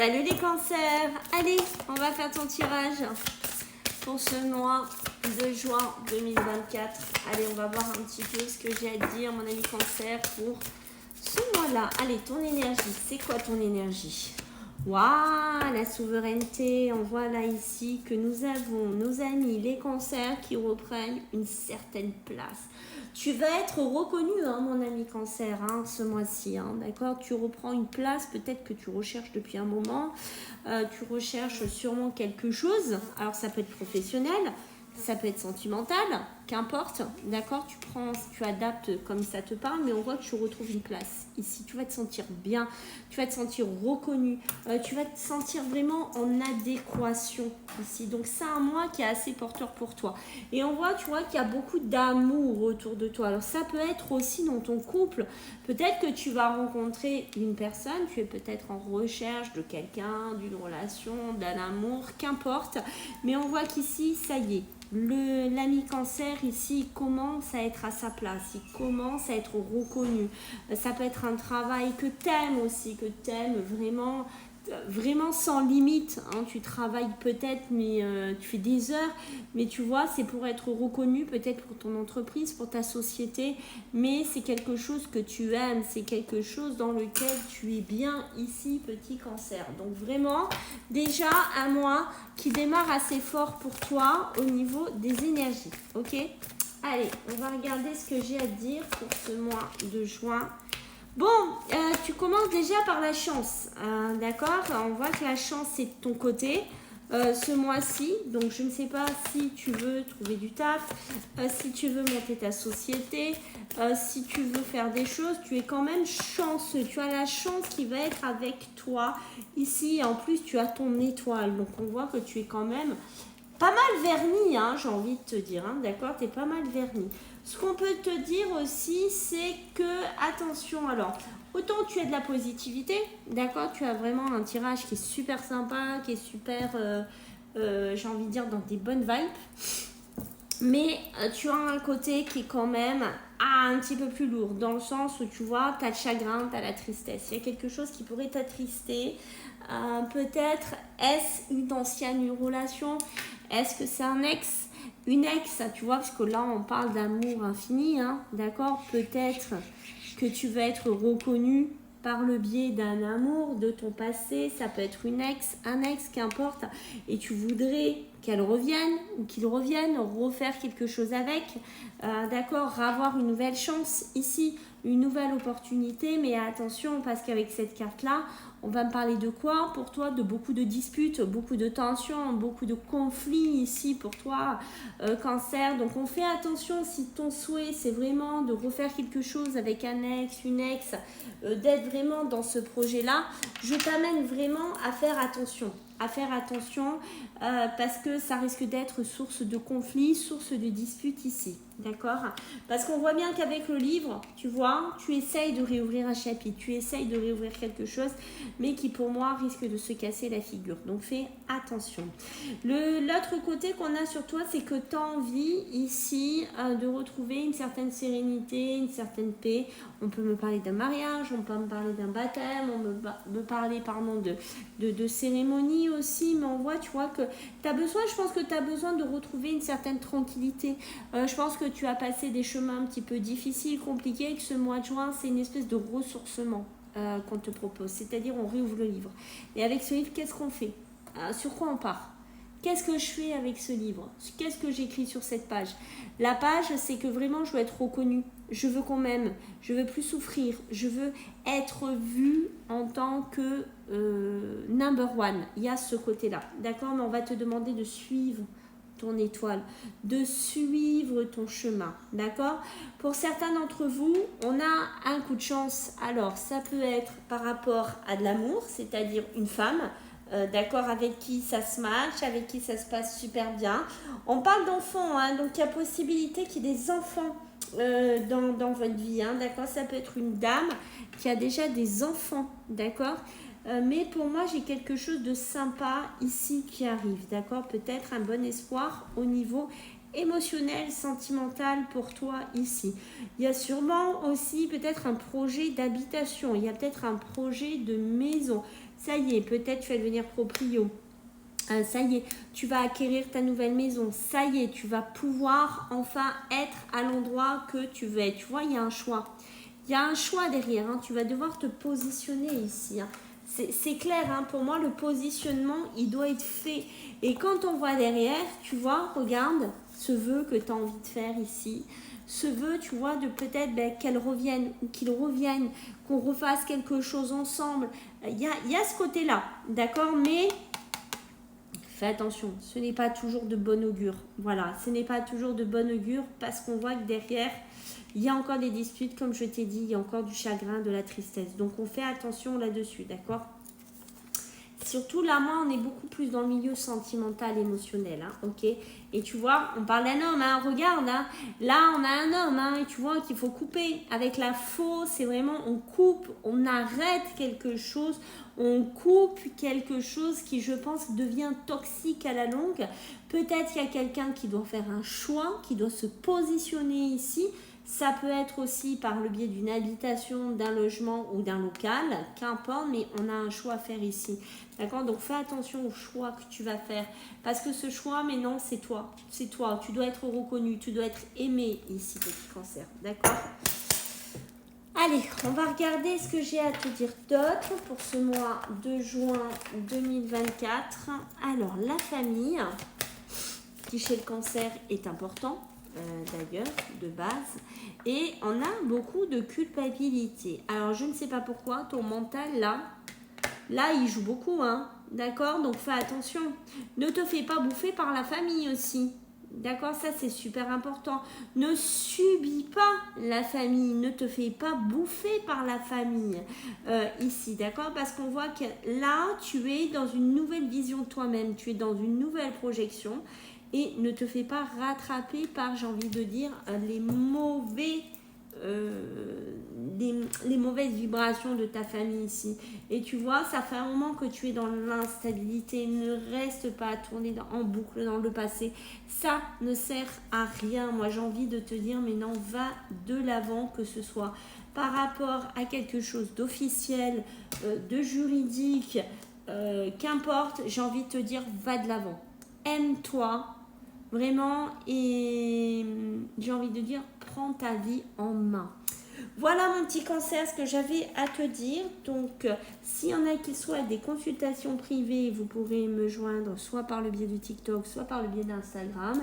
Salut les cancers. Allez, on va faire ton tirage pour ce mois de juin 2024. Allez, on va voir un petit peu ce que j'ai à te dire, mon ami cancer, pour ce mois-là. Allez, ton énergie, c'est quoi ton énergie? Waouh, la souveraineté. On voit là ici que nous avons nos amis les cancers qui reprennent une certaine place. Tu vas être reconnu, hein, mon ami cancer, hein, ce mois-ci, hein, d'accord? Tu reprends une place, peut-être que tu recherches depuis un moment. Tu recherches sûrement quelque chose. Alors, ça peut être professionnel, ça peut être sentimental, qu'importe, d'accord? Tu adaptes comme ça te parle, mais on voit que tu retrouves une place ici. Tu vas te sentir bien, tu vas te sentir reconnu, tu vas te sentir vraiment en adéquation ici. Donc, c'est un mois qui est assez porteur pour toi. Et on voit, tu vois, qu'il y a beaucoup d'amour autour de toi. Alors, ça peut être aussi dans ton couple. Peut-être que tu vas rencontrer une personne, tu es peut-être en recherche de quelqu'un, d'une relation, d'un amour, qu'importe. Mais on voit qu'ici, ça y est. L'ami cancer ici commence à être à sa place, il commence à être reconnu. Ça peut être un travail que t'aimes aussi, que t'aimes vraiment sans limite, hein. Tu travailles peut-être, mais tu fais des heures, mais tu vois, c'est pour être reconnu, peut-être pour ton entreprise, pour ta société, mais c'est quelque chose que tu aimes, c'est quelque chose dans lequel tu es bien ici, petit cancer. Donc vraiment, déjà un mois qui démarre assez fort pour toi au niveau des énergies, ok? Allez, on va regarder ce que j'ai à te dire pour ce mois de juin. Bon, tu commences déjà par la chance, d'accord? On voit que la chance c'est de ton côté ce mois-ci. Donc je ne sais pas si tu veux trouver du taf, si tu veux monter ta société, si tu veux faire des choses, tu es quand même chanceux. Tu as la chance qui va être avec toi ici. En plus, tu as ton étoile. Donc on voit que tu es quand même pas mal verni, hein, j'ai envie de te dire, hein, d'accord? Tu es pas mal verni. Ce qu'on peut te dire aussi, c'est que, attention, alors, autant tu as de la positivité, d'accord? Tu as vraiment un tirage qui est super sympa, qui est super, j'ai envie de dire, dans des bonnes vibes. Mais tu as un côté qui est quand même un petit peu plus lourd, dans le sens où tu vois, tu as le chagrin, tu as la tristesse. Il y a quelque chose qui pourrait t'attrister. Peut-être, est-ce une ancienne relation? Est-ce que c'est un ex? Une ex, tu vois, parce que là, on parle d'amour infini, hein, d'accord? Peut-être que tu vas être reconnu par le biais d'un amour de ton passé. Ça peut être une ex, un ex, qu'importe. Et tu voudrais qu'elle revienne ou qu'il revienne, refaire quelque chose avec, d'accord, avoir une nouvelle chance ici, une nouvelle opportunité, mais attention parce qu'avec cette carte-là, on va me parler de quoi pour toi? De beaucoup de disputes, beaucoup de tensions, beaucoup de conflits ici pour toi, cancer. Donc on fait attention si ton souhait c'est vraiment de refaire quelque chose avec un ex, une ex, d'être vraiment dans ce projet-là, je t'amène vraiment à faire attention. Parce que ça risque d'être source de conflit, source de dispute ici, d'accord? Parce qu'on voit bien qu'avec le livre, tu vois, tu essayes de réouvrir un chapitre, tu essayes de réouvrir quelque chose, mais qui pour moi risque de se casser la figure, donc fais attention. L'autre côté qu'on a sur toi, c'est que tu as envie ici de retrouver une certaine sérénité, une certaine paix. On peut me parler d'un mariage, on peut me parler d'un baptême, on me parler pardon, de cérémonie aussi, mais on voit, tu vois, que tu as besoin, je pense que tu as besoin de retrouver une certaine tranquillité. Je pense que tu as passé des chemins un petit peu difficiles, compliqués, et que ce mois de juin, c'est une espèce de ressourcement qu'on te propose. C'est-à-dire, on réouvre le livre. Et avec ce livre, qu'est-ce qu'on fait? Sur quoi on part? Qu'est-ce que je fais avec ce livre? Qu'est-ce que j'écris sur cette page? La page, c'est que vraiment, je veux être reconnue. Je veux qu'on m'aime. Je veux plus souffrir. Je veux être vue en tant que number one. Il y a ce côté-là. D'accord? Mais on va te demander de suivre ton étoile, de suivre ton chemin. D'accord? Pour certains d'entre vous, on a un coup de chance. Alors, ça peut être par rapport à de l'amour, c'est-à-dire une femme, d'accord, avec qui ça se match, avec qui ça se passe super bien. On parle d'enfants, hein, donc il y a possibilité qu'il y ait des enfants dans votre vie, hein, d'accord. Ça peut être une dame qui a déjà des enfants, d'accord. Mais pour moi, j'ai quelque chose de sympa ici qui arrive, d'accord. Peut-être un bon espoir au niveau émotionnel, sentimental pour toi ici. Il y a sûrement aussi peut-être un projet d'habitation, il y a peut-être un projet de maison. Ça y est, peut-être tu vas devenir proprio. Ça y est, tu vas acquérir ta nouvelle maison. Ça y est, tu vas pouvoir enfin être à l'endroit que tu veux être. Tu vois, il y a un choix. Il y a un choix derrière. Hein. Tu vas devoir te positionner ici. Hein. C'est clair, hein. Pour moi, le positionnement, il doit être fait. Et quand on voit derrière, tu vois, regarde ce vœu que tu as envie de faire ici. Ce vœu, tu vois, de peut-être qu'elle revienne ou qu'il revienne, qu'on refasse quelque chose ensemble. Il y a ce côté-là, d'accord? Mais fais attention, ce n'est pas toujours de bon augure. Voilà, ce n'est pas toujours de bon augure parce qu'on voit que derrière, il y a encore des disputes, comme je t'ai dit, il y a encore du chagrin, de la tristesse. Donc, on fait attention là-dessus, d'accord? Surtout là, moi, on est beaucoup plus dans le milieu sentimental, émotionnel, hein, ok? Et tu vois, on parle d'un homme, hein, regarde, hein, là, on a un homme, hein, et tu vois qu'il faut couper. Avec la faux, c'est vraiment, on coupe, on arrête quelque chose, on coupe quelque chose qui, je pense, devient toxique à la longue. Peut-être qu'il y a quelqu'un qui doit faire un choix, qui doit se positionner ici. Ça peut être aussi par le biais d'une habitation, d'un logement ou d'un local, qu'importe, mais on a un choix à faire ici. D'accord? Donc fais attention au choix que tu vas faire. Parce que ce choix, mais non, c'est toi. C'est toi. Tu dois être reconnu, tu dois être aimé ici, petit cancer. D'accord? Allez, on va regarder ce que j'ai à te dire d'autre pour ce mois de juin 2024. Alors, la famille, qui chez le cancer est important. D'ailleurs, de base, et on a beaucoup de culpabilité. Alors, je ne sais pas pourquoi, ton mental, là, il joue beaucoup, hein, d'accord? Donc, fais attention. Ne te fais pas bouffer par la famille aussi, d'accord? Ça, c'est super important. Ne subis pas la famille, ne te fais pas bouffer par la famille ici, d'accord? Parce qu'on voit que là, tu es dans une nouvelle vision de toi-même, tu es dans une nouvelle projection. Et ne te fais pas rattraper par, j'ai envie de dire, les mauvaises vibrations de ta famille ici. Et tu vois, ça fait un moment que tu es dans l'instabilité. Ne reste pas à tourner en boucle dans le passé. Ça ne sert à rien. Moi, j'ai envie de te dire, mais non, va de l'avant, que ce soit par rapport à quelque chose d'officiel, de juridique, qu'importe, j'ai envie de te dire, va de l'avant. Aime-toi. Vraiment, et j'ai envie de dire, prends ta vie en main. Voilà mon petit cancer, ce que j'avais à te dire. Donc, s'il y en a qui souhaitent des consultations privées, vous pourrez me joindre soit par le biais de TikTok, soit par le biais d'Instagram.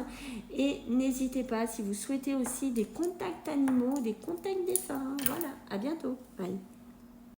Et n'hésitez pas, si vous souhaitez aussi des contacts animaux, des contacts défunts. Voilà, à bientôt. Bye.